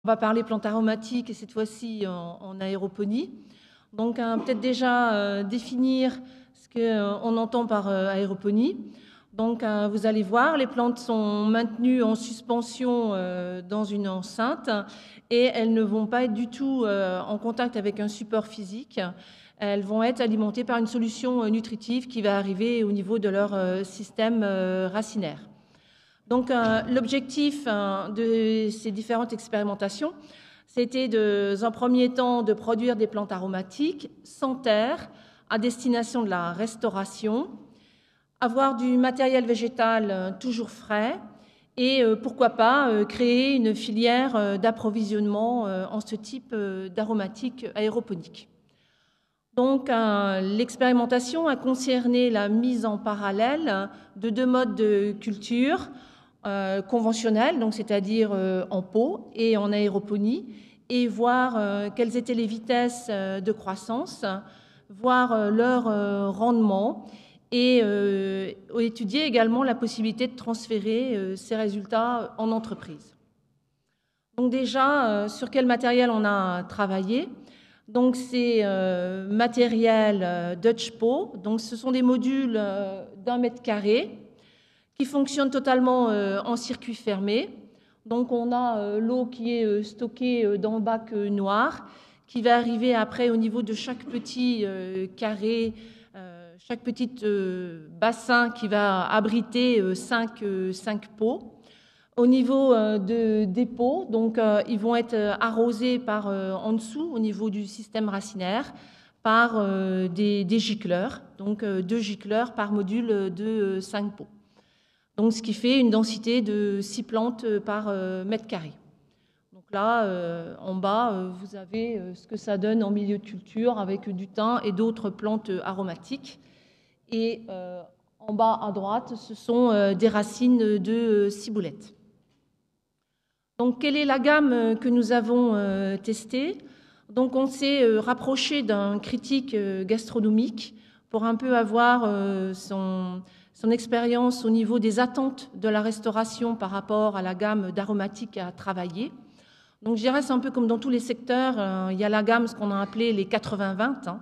va parler plantes aromatiques et cette fois-ci en aéroponie. Donc, peut-être déjà définir ce qu'on entend par aéroponie. Donc, vous allez voir, les plantes sont maintenues en suspension dans une enceinte et elles ne vont pas être du tout en contact avec un support physique. Elles vont être alimentées par une solution nutritive qui va arriver au niveau de leur système racinaire. Donc, l'objectif de ces différentes expérimentations, c'était dans un premier temps de produire des plantes aromatiques sans terre à destination de la restauration, avoir du matériel végétal toujours frais et pourquoi pas créer une filière d'approvisionnement en ce type d'aromatique aéroponique. Donc, l'expérimentation a concerné la mise en parallèle de deux modes de culture conventionnels, donc c'est-à-dire en pot et en aéroponie, et voir quelles étaient les vitesses de croissance, voir leur rendement et étudier également la possibilité de transférer ces résultats en entreprise. Donc déjà, sur quel matériel on a travaillé? Donc c'est matériel DutchPo, donc ce sont des modules d'1 mètre carré qui fonctionnent totalement en circuit fermé. Donc on a l'eau qui est stockée dans le bac noir, qui va arriver après au niveau de chaque petit carré, chaque petit bassin qui va abriter 5 pots. Au niveau des pots, donc ils vont être arrosés par en dessous, au niveau du système racinaire, par des gicleurs, donc 2 gicleurs par module de 5 pots. Donc ce qui fait une densité de 6 plantes par mètre carré. Donc là, en bas, vous avez ce que ça donne en milieu de culture avec du thym et d'autres plantes aromatiques. Et en bas à droite, ce sont des racines de ciboulette. Donc, quelle est la gamme que nous avons testée? Donc, on s'est rapproché d'un critique gastronomique pour un peu avoir son expérience au niveau des attentes de la restauration par rapport à la gamme d'aromatiques à travailler. Donc, je dirais, c'est un peu comme dans tous les secteurs, il y a la gamme, ce qu'on a appelé les 80-20.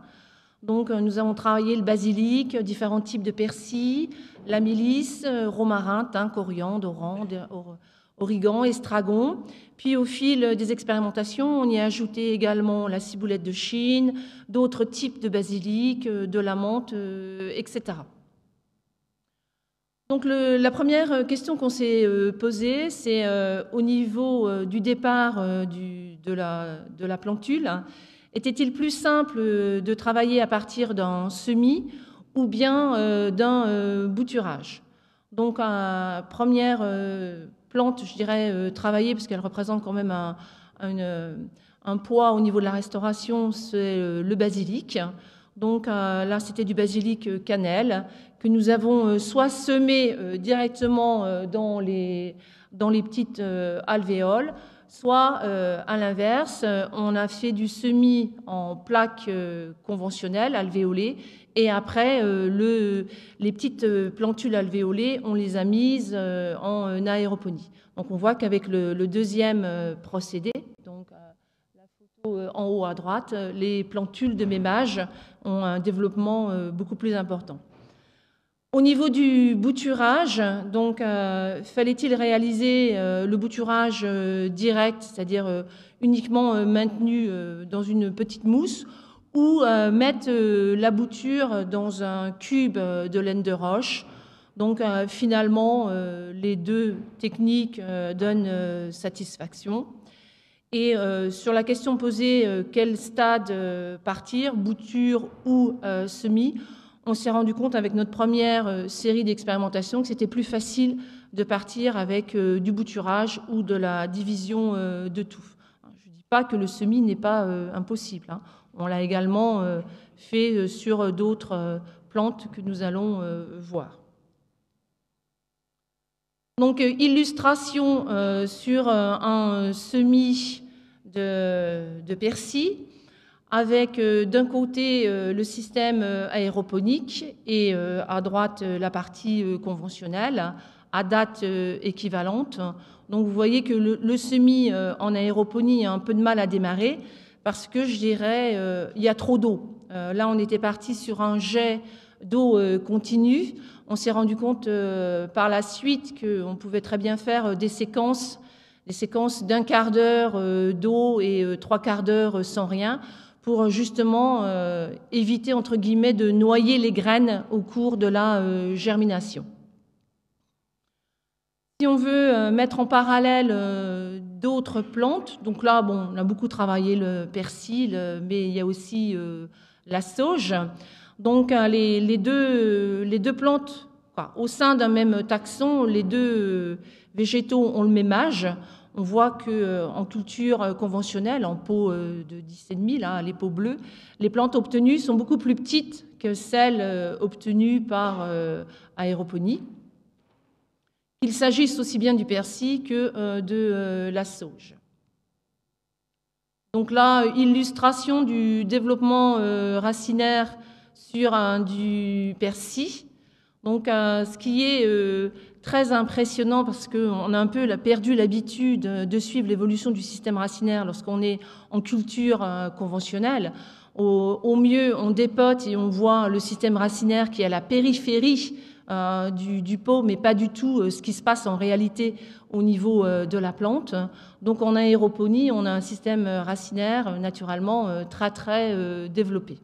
Donc, nous avons travaillé le basilic, différents types de persil, la mélisse, romarin, thym, coriandre, origan, estragon. Puis au fil des expérimentations, on y a ajouté également la ciboulette de Chine, d'autres types de basilic, de la menthe, etc. Donc la première question qu'on s'est posée, c'est au niveau du départ de la plantule, était-il plus simple de travailler à partir d'un semis ou bien d'un bouturage? Donc première plante, je dirais, travaillée, parce qu'elle représente quand même un poids au niveau de la restauration, c'est le basilic. Donc là, c'était du basilic cannelle que nous avons soit semé directement dans les petites alvéoles, soit à l'inverse, on a fait du semis en plaques conventionnelles, alvéolées, et après, les petites plantules alvéolées, on les a mises en aéroponie. Donc on voit qu'avec le deuxième procédé, donc la photo en haut à droite, les plantules de mémage ont un développement beaucoup plus important. Au niveau du bouturage, donc fallait-il réaliser le bouturage direct, c'est-à-dire uniquement maintenu dans une petite mousse, ou mettre la bouture dans un cube de laine de roche? Donc finalement, les deux techniques donnent satisfaction. Et sur la question posée, quel stade partir, bouture ou semis, on s'est rendu compte avec notre première série d'expérimentations que c'était plus facile de partir avec du bouturage ou de la division de touffe. Je ne dis pas que le semis n'est pas impossible. On l'a également fait sur d'autres plantes que nous allons voir. Donc, illustration sur un semis de persil, avec d'un côté le système aéroponique et à droite la partie conventionnelle à date équivalente. Donc vous voyez que le semis en aéroponie a un peu de mal à démarrer parce que je dirais il y a trop d'eau. Là on était parti sur un jet d'eau continue. On s'est rendu compte par la suite qu'on pouvait très bien faire des séquences d'un quart d'heure d'eau et 3/4 d'heure sans rien pour justement éviter entre guillemets de noyer les graines au cours de la germination. Si on veut mettre en parallèle d'autres plantes, donc là, bon, on a beaucoup travaillé le persil, mais il y a aussi la sauge. Donc les deux plantes, enfin, au sein d'un même taxon, les deux végétaux ont le même âge. On voit qu'en culture conventionnelle, en pot de 10,5, là, les pots bleus, les plantes obtenues sont beaucoup plus petites que celles obtenues par aéroponie. Qu'il s'agisse aussi bien du persil que de la sauge. Donc là, illustration du développement racinaire sur du persil. Donc ce qui est très impressionnant parce qu'on a un peu perdu l'habitude de suivre l'évolution du système racinaire lorsqu'on est en culture conventionnelle. Au mieux, on dépote et on voit le système racinaire qui est à la périphérie du pot, mais pas du tout ce qui se passe en réalité au niveau de la plante. Donc en aéroponie, on a un système racinaire naturellement très développé.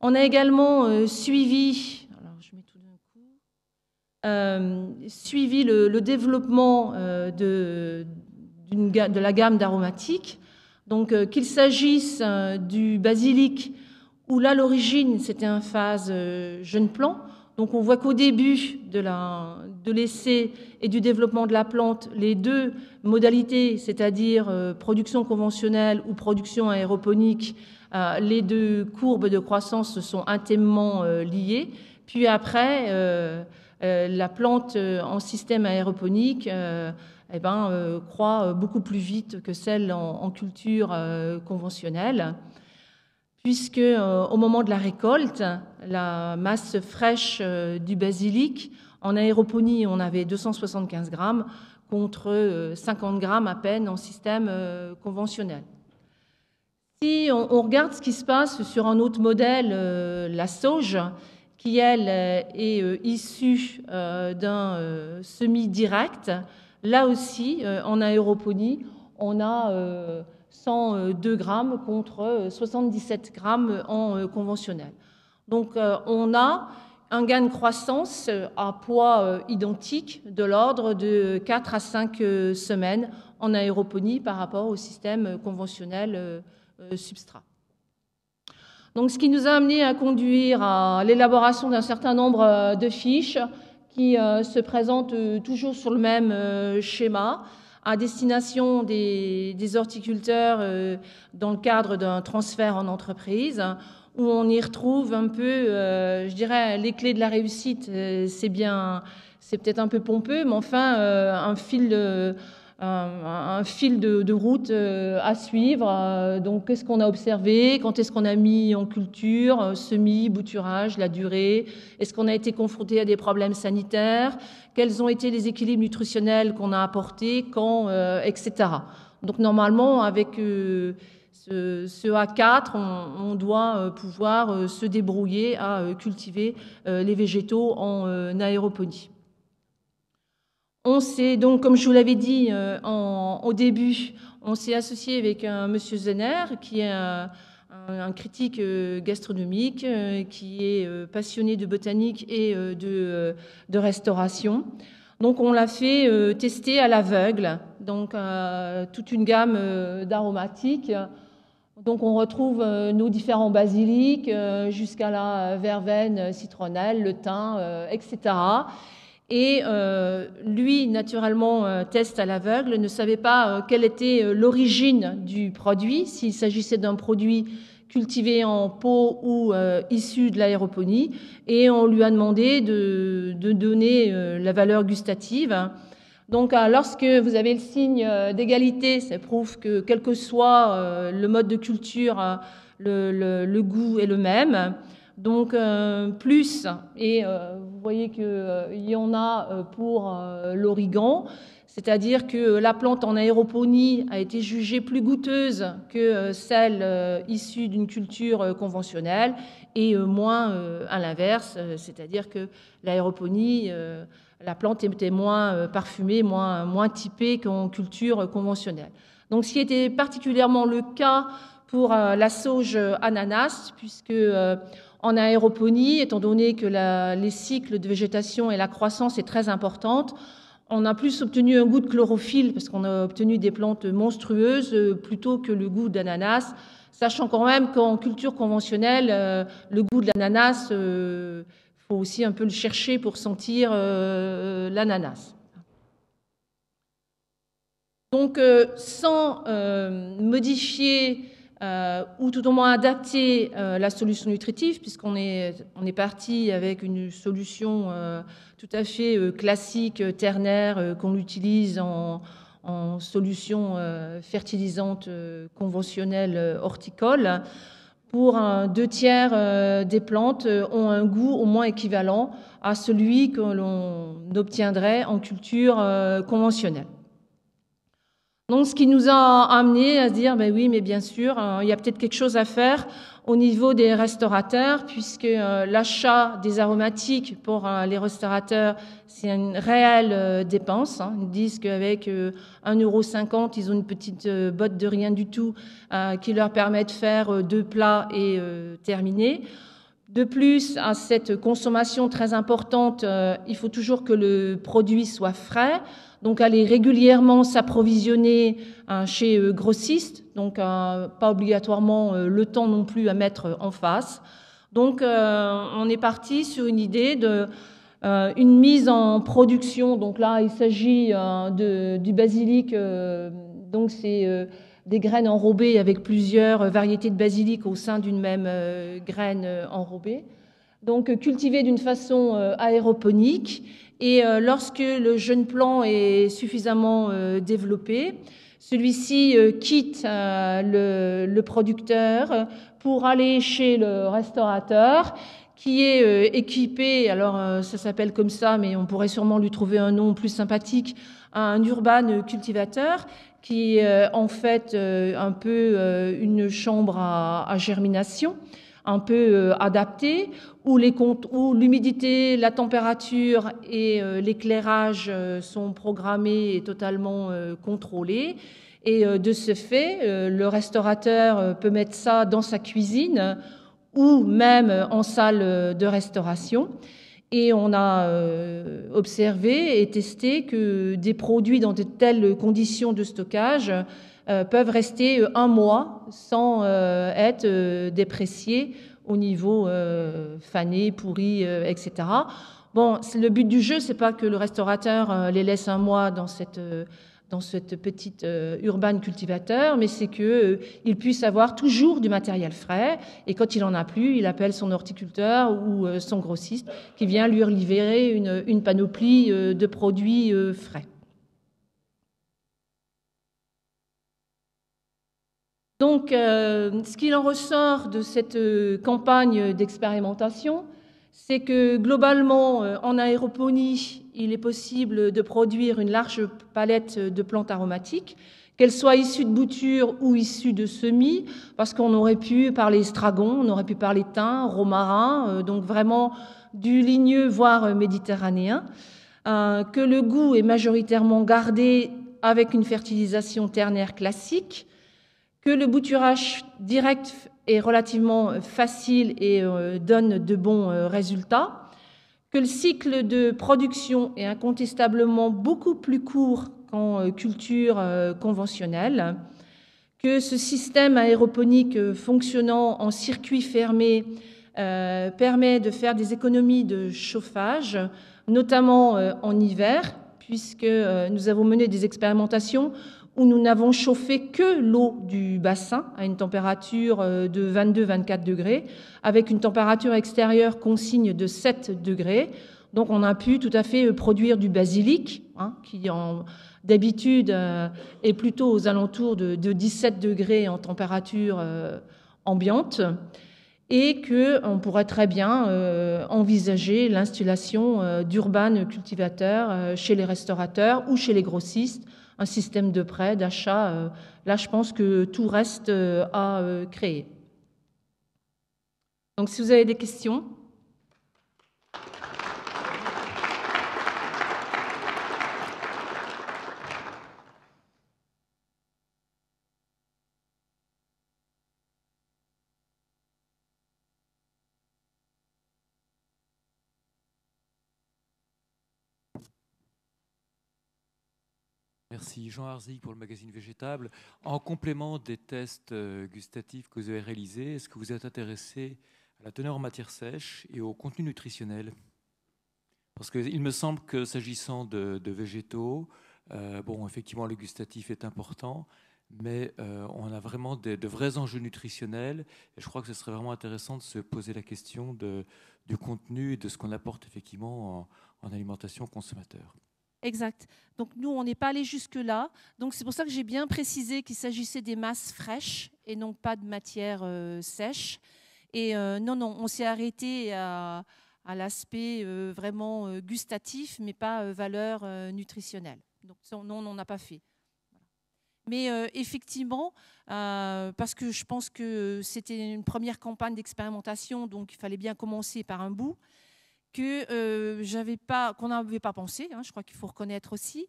On a également suivi, alors je mets tout d'un coup, suivi le développement de la gamme d'aromatiques. Donc qu'il s'agisse du basilic, où là, l'origine, c'était un phase jeune plant. Donc on voit qu'au début de l'essai et du développement de la plante, les deux modalités, c'est-à-dire production conventionnelle ou production aéroponique, les deux courbes de croissance sont intimement liées. Puis après, la plante en système aéroponique croît beaucoup plus vite que celle en culture conventionnelle, puisque au moment de la récolte, la masse fraîche du basilic, en aéroponie, on avait 275 grammes contre 50 grammes à peine en système conventionnel. Si on regarde ce qui se passe sur un autre modèle, la sauge, qui, elle, est issue d'un semis direct, là aussi, en aéroponie, on a 102 grammes contre 77 grammes en conventionnel. Donc on a un gain de croissance à poids identique de l'ordre de 4 à 5 semaines en aéroponie par rapport au système conventionnel substrat. Donc ce qui nous a amené à conduire à l'élaboration d'un certain nombre de fiches qui se présentent toujours sur le même schéma, à destination des horticulteurs dans le cadre d'un transfert en entreprise, où on y retrouve un peu, je dirais, les clés de la réussite. C'est peut-être un peu pompeux, mais enfin, un fil de route à suivre. Donc, qu'est-ce qu'on a observé? Quand est-ce qu'on a mis en culture? Semis, bouturage, la durée? Est-ce qu'on a été confronté à des problèmes sanitaires? Quels ont été les équilibres nutritionnels qu'on a apportés? Quand, etc. Donc, normalement, avec ce A4, on doit pouvoir se débrouiller à cultiver les végétaux en aéroponie. On s'est donc, comme je vous l'avais dit au début, on s'est associé avec monsieur Zenner, qui est un critique gastronomique, qui est passionné de botanique et de restauration. Donc on l'a fait tester à l'aveugle, donc toute une gamme d'aromatiques. Donc on retrouve nos différents basilics jusqu'à la verveine, citronnelle, le thym, etc. Et lui, naturellement, teste à l'aveugle, ne savait pas quelle était l'origine du produit, s'il s'agissait d'un produit cultivé en pot ou issu de l'aéroponie. Et on lui a demandé de donner la valeur gustative. Donc, lorsque vous avez le signe d'égalité, ça prouve que quel que soit le mode de culture, le goût est le même. Donc, plus, et vous voyez qu'il y en a pour l'origan, c'est-à-dire que la plante en aéroponie a été jugée plus goûteuse que celle issue d'une culture conventionnelle et moins à l'inverse, c'est-à-dire que l'aéroponie, la plante était moins parfumée, moins typée qu'en culture conventionnelle. Donc ce qui était particulièrement le cas pour la sauge ananas, puisque en aéroponie, étant donné que les cycles de végétation et la croissance est très importante, on a plus obtenu un goût de chlorophylle parce qu'on a obtenu des plantes monstrueuses plutôt que le goût d'ananas, sachant quand même qu'en culture conventionnelle, le goût de l'ananas, faut aussi un peu le chercher pour sentir l'ananas. Donc, sans modifier ou tout au moins adapter la solution nutritive, puisqu'on est parti avec une solution tout à fait classique, ternaire, qu'on utilise en solution fertilisante conventionnelle horticole. Pour 2/3 des plantes ont un goût au moins équivalent à celui que l'on obtiendrait en culture conventionnelle. Donc, ce qui nous a amené à se dire, ben oui, mais bien sûr, il y a peut-être quelque chose à faire au niveau des restaurateurs, puisque l'achat des aromatiques pour les restaurateurs, c'est une réelle dépense. Ils disent qu'avec 1,50 €, ils ont une petite botte de rien du tout qui leur permet de faire 2 plats et terminer. De plus, à cette consommation très importante, il faut toujours que le produit soit frais. Donc, aller régulièrement s'approvisionner chez grossistes, donc pas obligatoirement le temps non plus à mettre en face. Donc, on est parti sur une idée de une mise en production. Donc là, il s'agit du basilic. Donc, c'est des graines enrobées avec plusieurs variétés de basilic au sein d'une même graine enrobée. Donc, cultivées d'une façon aéroponique. Et lorsque le jeune plant est suffisamment développé, celui-ci quitte le producteur pour aller chez le restaurateur qui est équipé, alors ça s'appelle comme ça, mais on pourrait sûrement lui trouver un nom plus sympathique, un urban cultivateur qui est en fait un peu une chambre à germination, un peu adaptée, où l'humidité, la température et l'éclairage sont programmés et totalement contrôlés. Et de ce fait, le restaurateur peut mettre ça dans sa cuisine ou même en salle de restauration. Et on a observé et testé que des produits dans de telles conditions de stockage peuvent rester 1 mois sans être dépréciés au niveau fané, pourri, etc. Bon, le but du jeu, c'est pas que le restaurateur les laisse 1 mois dans cette petite urban cultivateur, mais c'est qu'il puisse avoir toujours du matériel frais, et quand il n'en a plus, il appelle son horticulteur ou son grossiste qui vient lui livrer une panoplie de produits frais. Donc, ce qu'il en ressort de cette campagne d'expérimentation, c'est que globalement, en aéroponie, il est possible de produire une large palette de plantes aromatiques, qu'elles soient issues de boutures ou issues de semis, parce qu'on aurait pu parler estragon, on aurait pu parler thym, romarin, donc vraiment du ligneux, voire méditerranéen, que le goût est majoritairement gardé avec une fertilisation ternaire classique, que le bouturage direct est relativement facile et donne de bons résultats, que le cycle de production est incontestablement beaucoup plus court qu'en culture conventionnelle, que ce système aéroponique fonctionnant en circuit fermé permet de faire des économies de chauffage, notamment en hiver, puisque nous avons mené des expérimentations où nous n'avons chauffé que l'eau du bassin à une température de 22-24 degrés, avec une température extérieure consigne de 7 degrés. Donc on a pu tout à fait produire du basilic, qui d'habitude est plutôt aux alentours de 17 degrés en température ambiante. et qu'on pourrait très bien envisager l'installation d'urbains cultivateurs chez les restaurateurs ou chez les grossistes, un système de prêt, d'achat. Là, je pense que tout reste à créer. Donc, si vous avez des questions. Merci Jean Harzig pour le magazine Végétable. En complément des tests gustatifs que vous avez réalisés, est-ce que vous êtes intéressé à la teneur en matière sèche et au contenu nutritionnel? Parce qu'il me semble que s'agissant de végétaux, bon, effectivement, le gustatif est important, mais on a vraiment de vrais enjeux nutritionnels. Et je crois que ce serait vraiment intéressant de se poser la question du contenu et de ce qu'on apporte effectivement en alimentation consommateur. Exact. Donc nous, on n'est pas allé jusque-là. Donc c'est pour ça que j'ai bien précisé qu'il s'agissait des masses fraîches et non pas de matière sèche. Et non, on s'est arrêté à l'aspect vraiment gustatif, mais pas valeur nutritionnelle. Donc non, on n'a pas fait. Mais effectivement, parce que je pense que c'était une première campagne d'expérimentation, donc il fallait bien commencer par un bout, qu'on n'avait pas pensé, hein, je crois qu'il faut reconnaître aussi.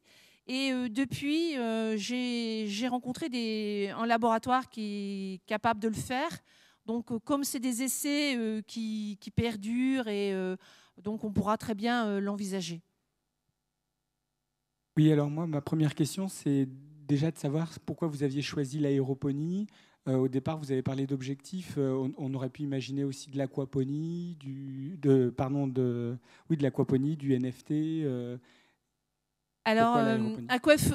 Et depuis, j'ai rencontré un laboratoire qui est capable de le faire. Donc, comme c'est des essais qui perdurent, et donc on pourra très bien l'envisager. Oui, alors moi, ma première question, c'est déjà de savoir pourquoi vous aviez choisi l'aéroponie. Au départ, vous avez parlé d'objectifs. On aurait pu imaginer aussi de l'aquaponie, de l'aquaponie, du NFT. Alors,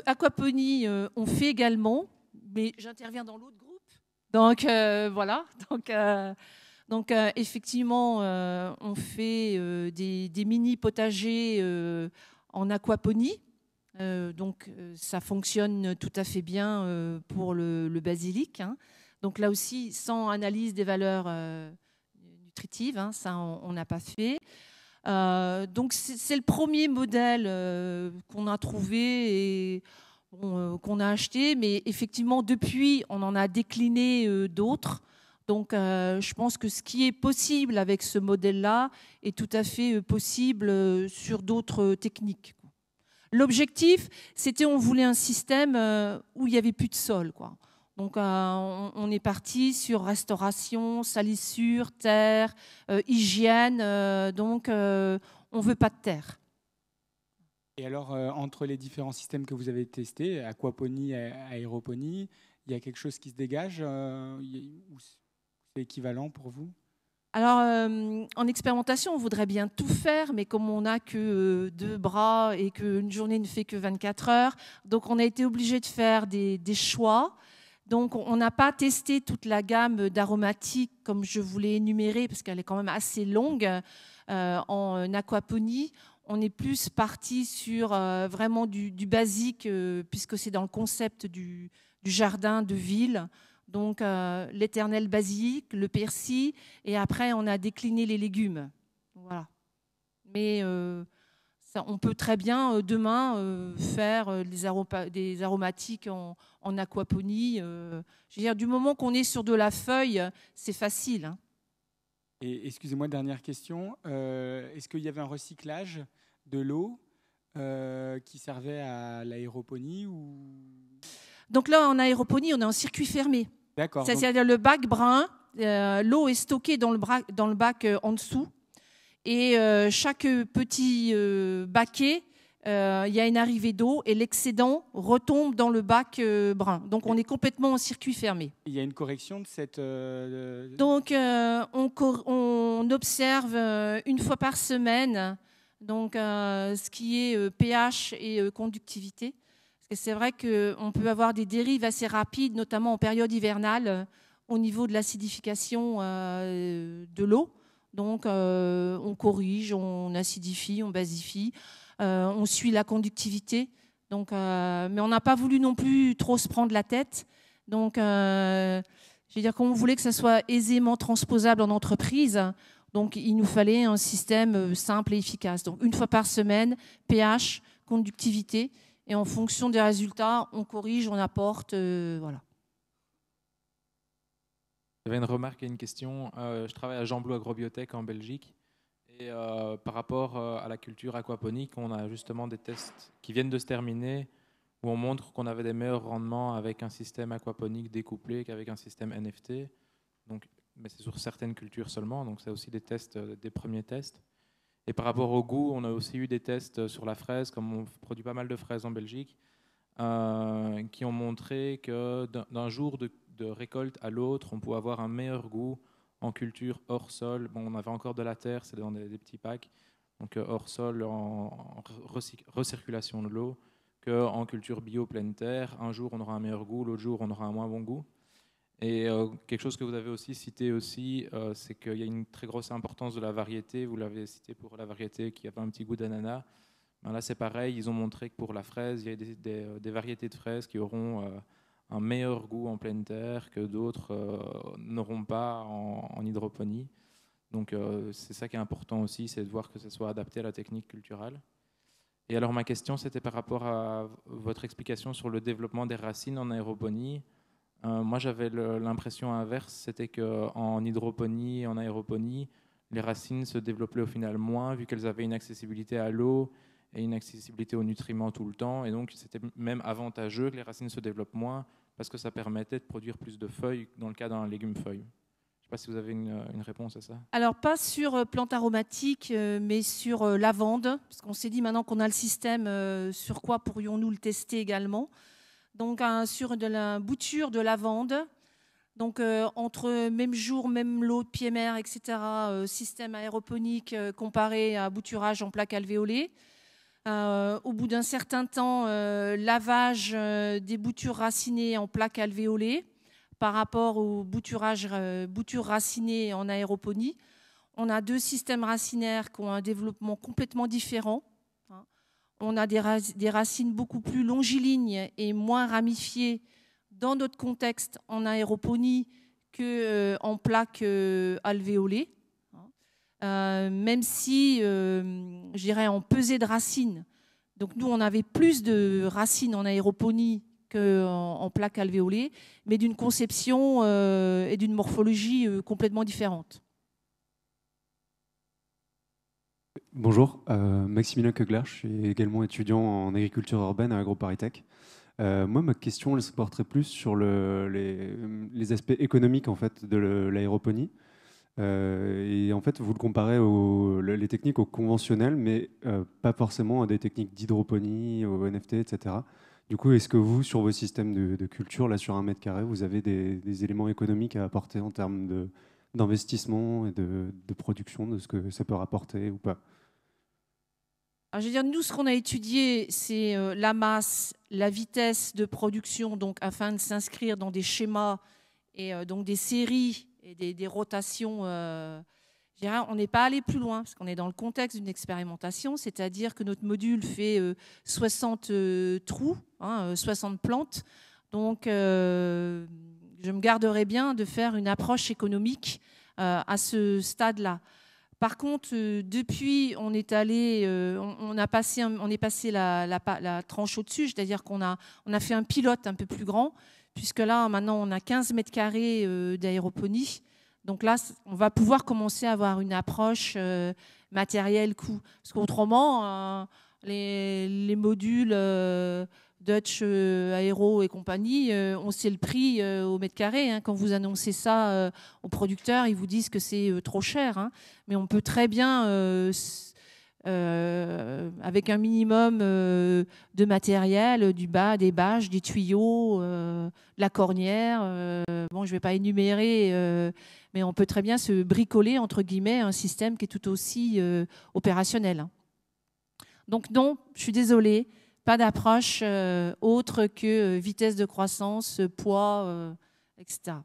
aquaponie, on fait également, mais j'interviens dans l'autre groupe. Donc, voilà. Donc effectivement, on fait des mini potagers en aquaponie. Donc, ça fonctionne tout à fait bien pour le basilic. Hein. Donc là aussi, sans analyse des valeurs nutritives, hein, ça, on n'a pas fait. Donc c'est le premier modèle qu'on a trouvé et qu'on a acheté, mais effectivement depuis on en a décliné d'autres. Donc je pense que ce qui est possible avec ce modèle-là est tout à fait possible sur d'autres techniques. L'objectif, c'était on voulait un système où il n'y avait plus de sol, quoi. Donc, on est parti sur restauration, salissure, terre, hygiène. Donc, on ne veut pas de terre. Et alors, entre les différents systèmes que vous avez testés, aquaponie, aéroponie, il y a quelque chose qui se dégage ou c'est équivalent pour vous? Alors, en expérimentation, on voudrait bien tout faire, mais comme on n'a que 2 bras et qu'une journée ne fait que 24 heures, donc on a été obligé de faire des choix. Donc, on n'a pas testé toute la gamme d'aromatiques comme je voulais énumérer, parce qu'elle est quand même assez longue en aquaponie. On est plus parti sur vraiment du basique, puisque c'est dans le concept du jardin de ville. Donc, l'éternel basilic, le persil, et après, on a décliné les légumes. Voilà. Mais on peut très bien demain faire des aromatiques en aquaponie. Je veux dire, du moment qu'on est sur de la feuille, c'est facile. Hein. Et excusez-moi, dernière question. Est-ce qu'il y avait un recyclage de l'eau qui servait à l'aéroponie ou... Donc là, en aéroponie, on est en circuit fermé. D'accord. C'est-à-dire le bac brun, l'eau est stockée dans le bac en dessous. Et chaque petit baquet, il y a une arrivée d'eau et l'excédent retombe dans le bac brun. Donc, on est complètement en circuit fermé. Il y a une correction de cette... Donc, on observe une fois par semaine donc, ce qui est pH et conductivité. Parce que c'est vrai qu'on peut avoir des dérives assez rapides, notamment en période hivernale, au niveau de l'acidification de l'eau. Donc, on corrige, on acidifie, on basifie, on suit la conductivité. Donc, mais on n'a pas voulu non plus trop se prendre la tête. Donc, Je veux dire, comme on voulait que ça soit aisément transposable en entreprise, donc il nous fallait un système simple et efficace. Donc une fois par semaine, pH, conductivité, et en fonction des résultats, on corrige, on apporte, voilà. J'avais une remarque et une question. Je travaille à Jean Blou Agrobiotech en Belgique. Et par rapport à la culture aquaponique, on a justement des tests qui viennent de se terminer où on montre qu'on avait des meilleurs rendements avec un système aquaponique découplé qu'avec un système NFT. Donc, mais c'est sur certaines cultures seulement, donc c'est aussi des tests, des premiers tests. Et par rapport au goût, on a aussi eu des tests sur la fraise, comme on produit pas mal de fraises en Belgique, qui ont montré que d'un jour de récolte à l'autre, on pouvait avoir un meilleur goût en culture hors sol. Bon, on avait encore de la terre, c'est dans des petits packs, donc hors sol, en recirculation de l'eau, qu'en culture bio pleine terre. Un jour, on aura un meilleur goût, l'autre jour, on aura un moins bon goût. Et quelque chose que vous avez aussi cité aussi, c'est qu'il y a une très grosse importance de la variété. Vous l'avez cité pour la variété qui avait un petit goût d'ananas. Ben là, c'est pareil. Ils ont montré que pour la fraise, il y a des variétés de fraises qui auront un meilleur goût en pleine terre que d'autres n'auront pas en hydroponie. Donc, c'est ça qui est important aussi, c'est de voir que ce soit adapté à la technique culturelle. Et alors, ma question, c'était par rapport à votre explication sur le développement des racines en aéroponie. Moi, j'avais l'impression inverse, c'était qu'en hydroponie et en aéroponie, les racines se développaient au final moins, vu qu'elles avaient une accessibilité à l'eau et une accessibilité aux nutriments tout le temps. Et donc, c'était même avantageux que les racines se développent moins, parce que ça permettait de produire plus de feuilles, dans le cas d'un légume-feuille. Je ne sais pas si vous avez une réponse à ça. Alors, pas sur plantes aromatiques, mais sur lavande, parce qu'on s'est dit maintenant qu'on a le système, sur quoi pourrions-nous le tester également. Donc, sur de la bouture de lavande, donc entre même jour, même lot de pied-mer, etc., système aéroponique comparé à bouturage en plaque alvéolée. Au bout d'un certain temps, lavage des boutures racinées en plaque alvéolée par rapport aux boutures racinées en aéroponie. On a deux systèmes racinaires qui ont un développement complètement différent. On a des racines beaucoup plus longilignes et moins ramifiées dans notre contexte en aéroponie qu'en plaque alvéolée. Même si, je dirais, en pesée de racines. Donc nous, on avait plus de racines en aéroponie qu'en plaque alvéolée, mais d'une conception et d'une morphologie complètement différentes. Bonjour, Maximilien Keugler, je suis également étudiant en agriculture urbaine à AgroParisTech. Moi, ma question, elle se porterait plus sur les aspects économiques en fait, de l'aéroponie. Et en fait, vous le comparez les techniques aux conventionnelles, mais pas forcément à des techniques d'hydroponie, aux NFT, etc. Du coup, est-ce que vous, sur vos systèmes de culture, là, sur 1 mètre carré, vous avez des éléments économiques à apporter en termes d'investissement et de production, de ce que ça peut rapporter ou pas? Alors, je veux dire, nous, ce qu'on a étudié, c'est la masse, la vitesse de production, donc afin de s'inscrire dans des schémas et donc des séries et des rotations. Je dirais, on n'est pas allé plus loin, parce qu'on est dans le contexte d'une expérimentation, c'est-à-dire que notre module fait 60 trous, 60 plantes. Donc, je me garderais bien de faire une approche économique à ce stade-là. Par contre, depuis, on est allé, on est passé la tranche au-dessus, c'est-à-dire qu'on a fait un pilote un peu plus grand, puisque là, maintenant, on a 15 mètres carrés d'aéroponie. Donc là, on va pouvoir commencer à avoir une approche matériel-coût. Parce qu'autrement, les modules Dutch Aero et compagnie, on sait le prix au mètre carré. Quand vous annoncez ça aux producteurs, ils vous disent que c'est trop cher. Mais on peut très bien, avec un minimum de matériel, des bâches, des tuyaux, de la cornière. Bon, je ne vais pas énumérer, mais on peut très bien se bricoler, entre guillemets, un système qui est tout aussi opérationnel. Donc non, je suis désolée. Pas d'approche autre que vitesse de croissance, poids, etc.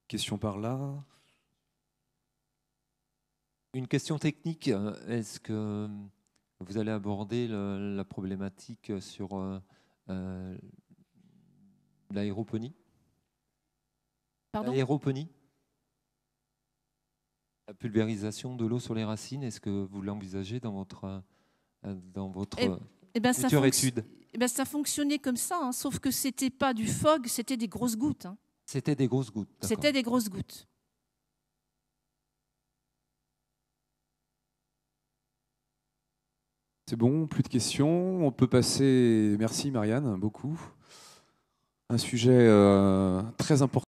Question par là. Une question technique. Est-ce que vous allez aborder la problématique sur l'aéroponie? Pardon ? L'aéroponie, la pulvérisation de l'eau sur les racines, est-ce que vous l'envisagez dans votre future étude ? Ça fonctionnait comme ça, hein, sauf que c'était pas du fog, c'était des grosses gouttes. Hein. C'était des grosses gouttes. C'était des grosses gouttes. C'est bon, plus de questions. On peut passer. Merci Marianne, beaucoup. Un sujet très important.